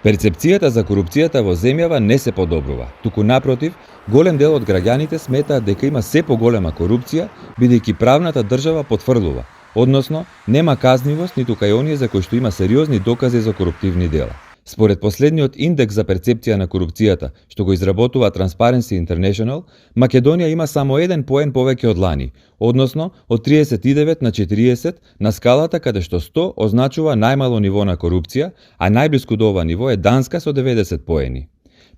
Перцепцијата за корупцијата во земјава не се подобрува, туку напротив, голем дел од граѓаните сметаат дека има се поголема корупција, бидејќи правната држава потврлува, односно нема казнивост ниту кај оние за кои што има сериозни докази за коруптивни дела. Според последниот индекс за перцепција на корупцијата, што го изработува Transparency International, Македонија има само 1 поен повеќе од лани, односно од 39 на 40 на скалата каде што 100 означува најмало ниво на корупција, а најблиску до ова ниво е Данска со 90 поени.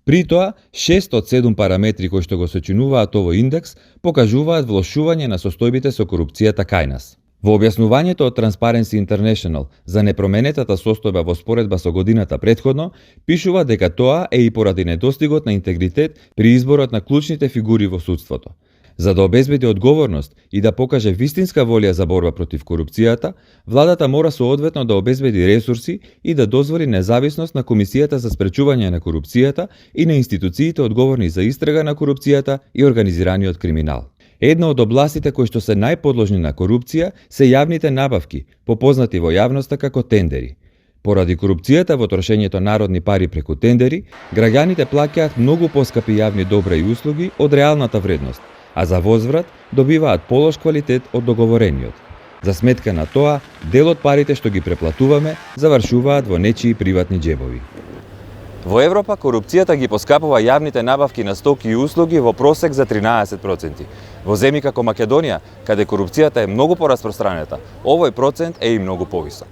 При тоа, 6 од 7 параметри кои што го сочинуваат овој индекс покажуваат влошување на состојбите со корупцијата кај нас. Во објаснувањето од Transparency International за непроменетата состојба во споредба со годината претходно, пишува дека тоа е и поради недостигот на интегритет при изборот на клучните фигури во судството. За да обезбеди одговорност и да покаже вистинска волја за борба против корупцијата, владата мора соодветно да обезбеди ресурси и да дозволи независност на Комисијата за спречување на корупцијата и на институциите одговорни за истрага на корупцијата и организираниот криминал. Една од областите кои што се најподложни на корупција се јавните набавки, попознати во јавноста како тендери. Поради корупцијата во трошењето народни пари преку тендери, граѓаните плаќаат многу поскапи јавни добра и услуги од реалната вредност, а за возврат добиваат полош квалитет од договорениот. За сметка на тоа, дел од парите што ги преплатуваме завршуваат во нечии приватни џебови. Во Европа корупцијата ги поскапува јавните набавки на стоки и услуги во просек за 13%. Во земји како Македонија, каде корупцијата е многу пораспространета, овој процент е и многу повисок.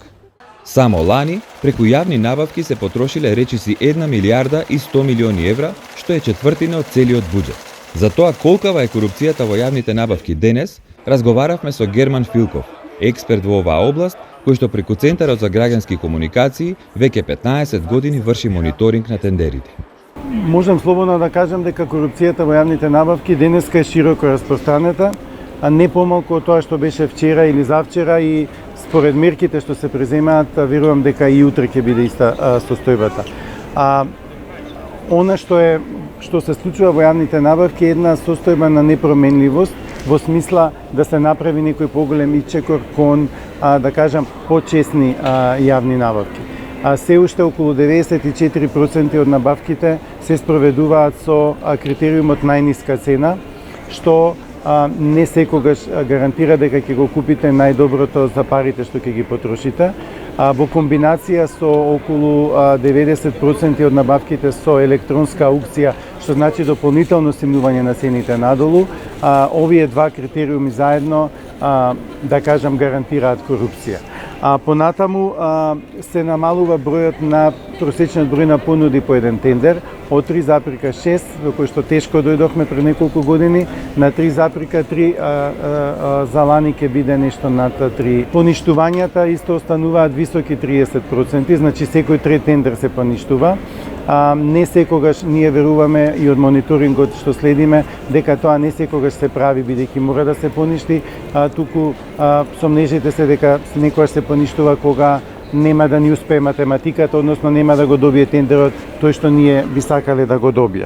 Само лани, преку јавни набавки се потрошиле речиси 1 милијарда и 100 милиони евра, што е четвртина од целиот буџет. За тоа колкава е корупцијата во јавните набавки денес, разговаравме со Герман Филков, експерт во оваа област, кој што преку Центарот за граѓански комуникации веќе 15 години врши мониторинг на тендерите. Можам слободно да кажам дека корупцијата во јавните набавки денеска е широко распространета, а не помалку од тоа што беше вчера или завчера, и според мерките што се преземаат, верувам дека и утре ќе биде иста состојбата. Она што се случува во јавните набавки е една состојба на непроменливост, во смисла да се направи некој поголем ичекор кон, да кажам, почесни јавни набавки. Се уште околу 94% од набавките се спроведуваат со критериумот најниска цена, што не секогаш гарантира дека ќе го купите најдоброто за парите што ќе ги потрошите. Во комбинација со околу 90% од набавките со електронска аукција, што значи дополнително стимнување на цените надолу, овие два критериуми заедно, да кажам, гарантираат корупција. Понатаму се намалува бројот на просечниот број на понуди по еден тендер од 3,6, до кој што тешко дојдовме пред неколку години, на 3,3, за лани ќе биде нешто над 3. Поништувањата исто остануваат високи 30%, значи секој трет тендер се поништува. Не секогаш ние веруваме и од мониторингот што следиме дека тоа не секогаш се прави, бидејќи мора да се поништи, туку сомнежете се дека некогаш се поништува кога нема да ни успее математиката, односно нема да го добие тендерот тој што ние би сакале да го добие.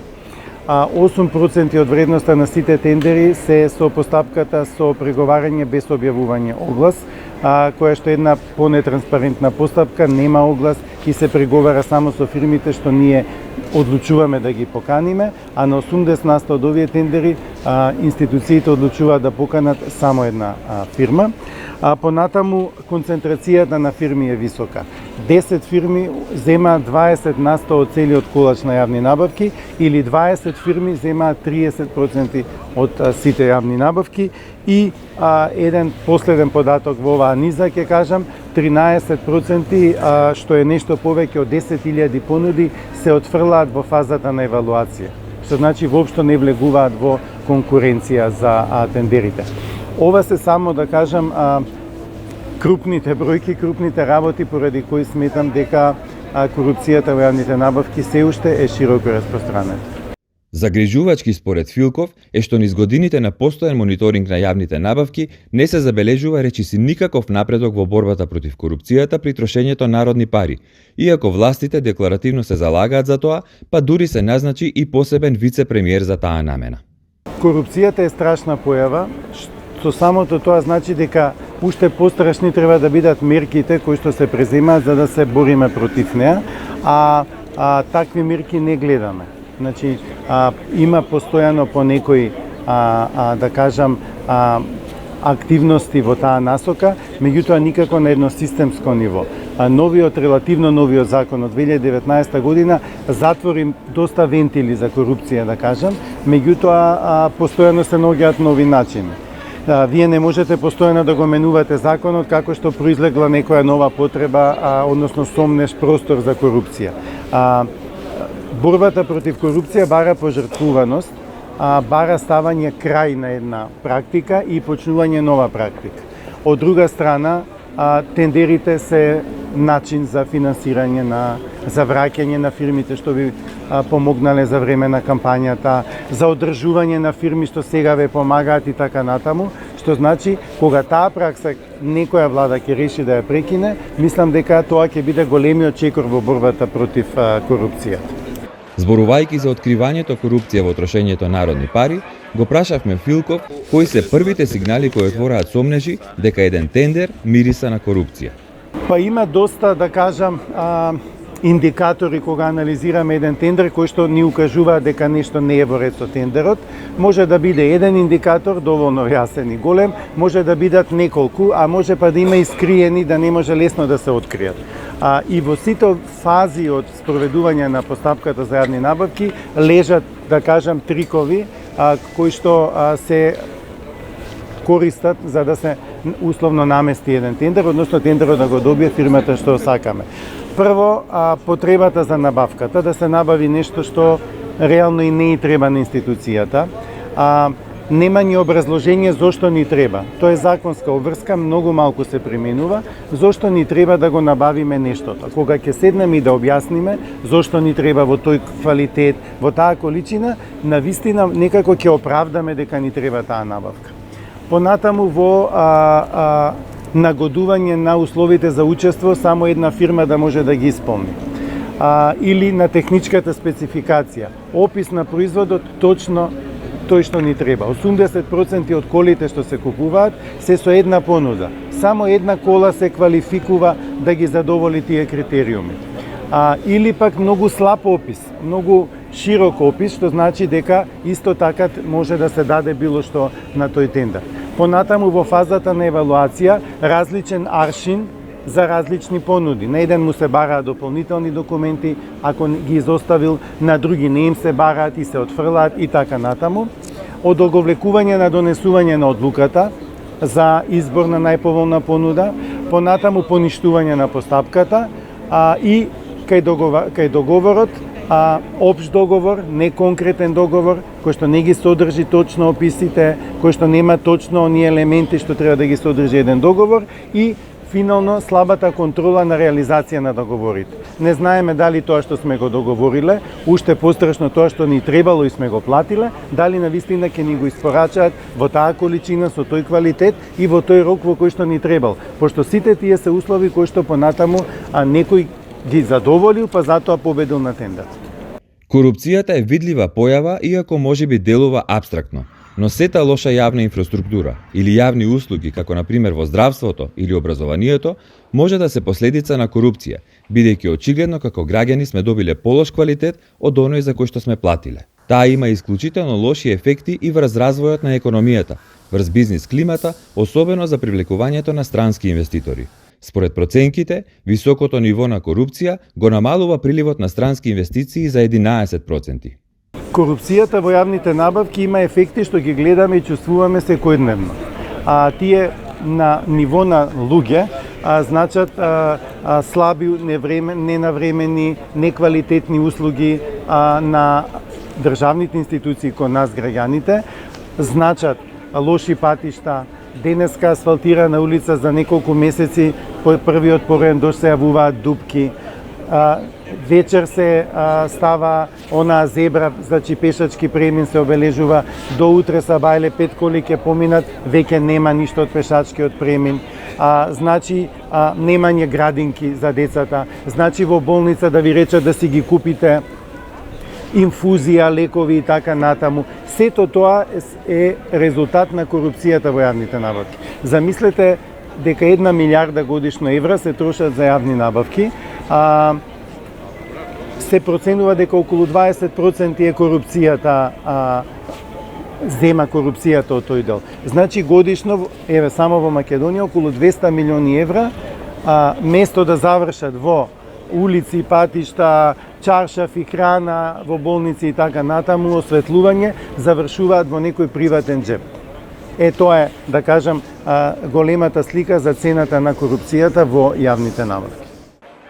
8% од вредноста на сите тендери се со постапката со преговарање без објавување оглас, која што е една понетранспарентна постапка, нема оглас и се преговара само со фирмите што ние одлучуваме да ги поканиме, а на 80% од овие тендери институциите одлучуваат да поканат само една фирма. Понатаму концентрацијата на фирми е висока. 10 фирми земаат 20% од целиот колач на јавни набавки, или 20 фирми земаат 30% од сите јавни набавки, и еден последен податок во оваа низа ќе кажам, 13%, што е нешто повеќе од 10.000 понуди, се отфрлаат во фазата на евалуација, што значи воопшто не влегуваат во конкуренција за тендерите. Ова се само, да кажам, крупните бројки, крупните работи поради кои сметам дека корупцијата во јавните набавки се уште е широко распространета. Загрижувачки според Филков е што низ годините на постојан мониторинг на јавните набавки не се забележува речиси никаков напредок во борбата против корупцијата при трошењето народни пари, иако властите декларативно се залагаат за тоа, па дури се назначи и посебен вице-премиер за таа намена. Корупцијата е страшна појава, со самото тоа значи дека уште пострашни треба да бидат мерките кои што се преземаат за да се бориме против неа, такви мерки не гледаме. Значи, има постојано по некои, да кажам, активности во таа насока, меѓутоа никако на едно системско ниво. Релативно новиот закон од 2019 година затвори доста вентили за корупција, да кажам, меѓутоа постојано се наоѓаат нови начини. Вие не можете постојано да го менувате законот како што произлегла некоја нова потреба, односно сомнеш простор за корупција. Борбата против корупција бара пожртвуваност, бара ставање крај на една практика и почнување нова практика. Од друга страна, тендерите се начин за финансирање за враќање на фирмите што ви помогнале за време на кампањата, за одржување на фирми што сега ве помагаат и така натаму, што значи кога таа пракса некоја влада ќе реши да ја прекине, мислам дека тоа ќе биде големиот чекор во борбата против корупцијата. Зборувајќи за откривањето корупција во трошењето народни пари, го прашавме Филков кои се првите сигнали кои отвораат сомнежи дека еден тендер мириса на корупција. Па има доста, да кажам, индикатори кога анализираме еден тендер кои што ни укажуваат дека нешто не е во ред со тендерот. Може да биде еден индикатор, доволно јасен и голем, може да бидат неколку, а може па да има и скриени да не може лесно да се откријат. И во сите фази од спроведување на постапката за јавни набавки лежат, да кажам, трикови кои што се користат за да се условно намести еден тендер, односно тендерот да го добие фирмата што сакаме. Прво, потребата за набавката, да се набави нешто што реално и не и треба на институцијата. Нема ни образложение зошто ни треба. Тоа е законска обврска, многу малку се применува, зошто ни треба да го набавиме нештото. Кога ќе седнеме и да објасниме зошто ни треба во тој квалитет, во таа количина, навистина некако ќе оправдаме дека ни треба таа набавка. Понатаму во нагодување на условите за учество, само една фирма да може да ги исполни. Или на техничката спецификација, опис на производот точно тој што ни треба. 80% од колите што се купуваат се со една понуда. Само една кола се квалификува да ги задоволи тие критериуми. Или пак многу слаб опис, многу широк опис, што значи дека исто така може да се даде било што на тој тендер. Понатаму во фазата на евалуација различен аршин за различни понуди. На еден му се бараат дополнителни документи, ако ги изоставил, на други не им се бараат и се отфрлаат и така натаму. Одолговлекување на донесување на одлуката за избор на најповолна понуда, понатаму поништување на постапката и кај договорот, општ договор, не конкретен договор, кој што не ги содржи точно описите, кој што нема точно оние елементи што треба да ги содржи еден договор и финално слабата контрола на реализација на договорите. Не знаеме дали тоа што сме го договориле, уште пострашно тоа што ни требало и сме го платиле, дали навистина ќе ни го испорачаат во таа количина со тој квалитет и во тој рок во кој што ни требал. Пошто сите тие се услови кои што понатаму некој ги задоволил, па затоа победил на тендер. Корупцијата е видлива појава, иако можеби делува апстрактно. Но сета лоша јавна инфраструктура или јавни услуги, како на пример во здравството или образованието, може да се последица на корупција, бидејќи очигледно како граѓани сме добиле полош квалитет од оној за кој што сме платиле. Таа има исклучително лоши ефекти и врз развојот на економијата, врз бизнис климата, особено за привлекувањето на странски инвеститори. Според проценките, високото ниво на корупција го намалува приливот на странски инвестиции за 11%. Корупцијата во јавните набавки има ефекти што ги гледаме и чувствуваме секојдневно. Тие на ниво на луѓе значат слаби, ненавремени, неквалитетни услуги на државните институции кон нас граѓаните, значат лоши патишта. Денеска асфалтирана улица за неколку месеци, по првиот пореен дожд се јавуваат дупки. Вечер се става онаа зебра, значи пешачки премин се обележува, до утре са бајле 5 коли ќе поминат, веќе нема ништо од пешачкиот премин. Значи немање градинки за децата, значи во болница да ви речат да си ги купите инфузија, лекови и така натаму. Сето тоа е резултат на корупцијата во јавните набавки. Замислете дека 1 милиарда годишно евра се трошат за јавни набавки. се проценува дека околу 20% е корупцијата, зема корупцијата од тој дел. Значи годишно, еве само во Македонија, околу 200 милиони евра, место да завршат во улици, патишта, чаршафи, храна, во болници и така натаму, осветлување, завршуваат во некој приватен джеб. Тоа е, да кажам, големата слика за цената на корупцијата во јавните набавки.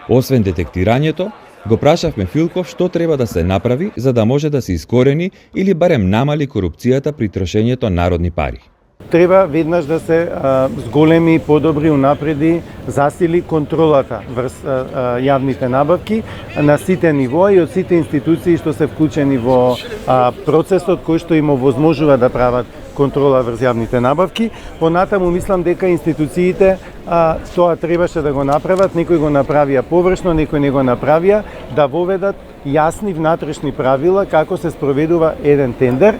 Освен детектирањето, го прашавме Филков што треба да се направи за да може да се искорени или барем намали корупцијата при трошењето народни пари. Треба веднаш да се зголеми и подобри, унапреди, засили контролата врз јавните набавки на сите нивои и од сите институции што се вклучени во процесот кој што им овозможува да прават контрола врз јавните набавки. Понатаму мислам дека институциите тоа требаше да го направат, некои го направија површно, некои не го направија, да воведат јасни внатрешни правила како се спроведува еден тендер,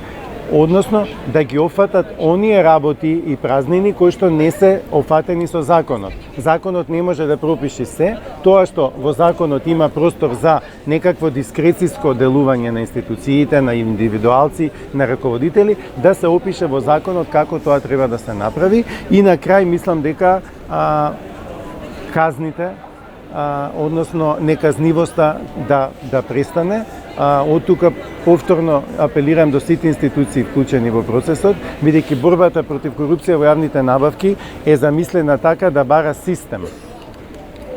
односно да ги офатат оние работи и празнини кои што не се офатени со законот. Законот не може да пропиши се, тоа што во законот има простор за некакво дискрециско делување на институциите, на индивидуалци, на раководители, да се опише во законот како тоа треба да се направи и на крај мислам дека казните, односно неказнивоста да престане. Од тука повторно апелирам до сите институции вклучени во процесот, бидејќи борбата против корупција во јавните набавки е замислена така да бара систем.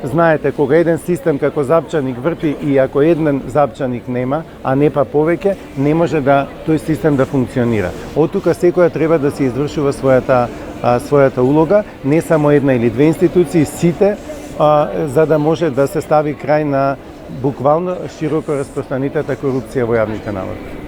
Знаете, кога еден систем како запчаник врти и ако еден запчаник нема, а не па повеќе, не може да тој систем да функционира. Од тука секоја треба да се извршува својата улога, не само една или две институции, сите, за да може да се стави крај на буквално широко распространетата корупција во јавните набавки.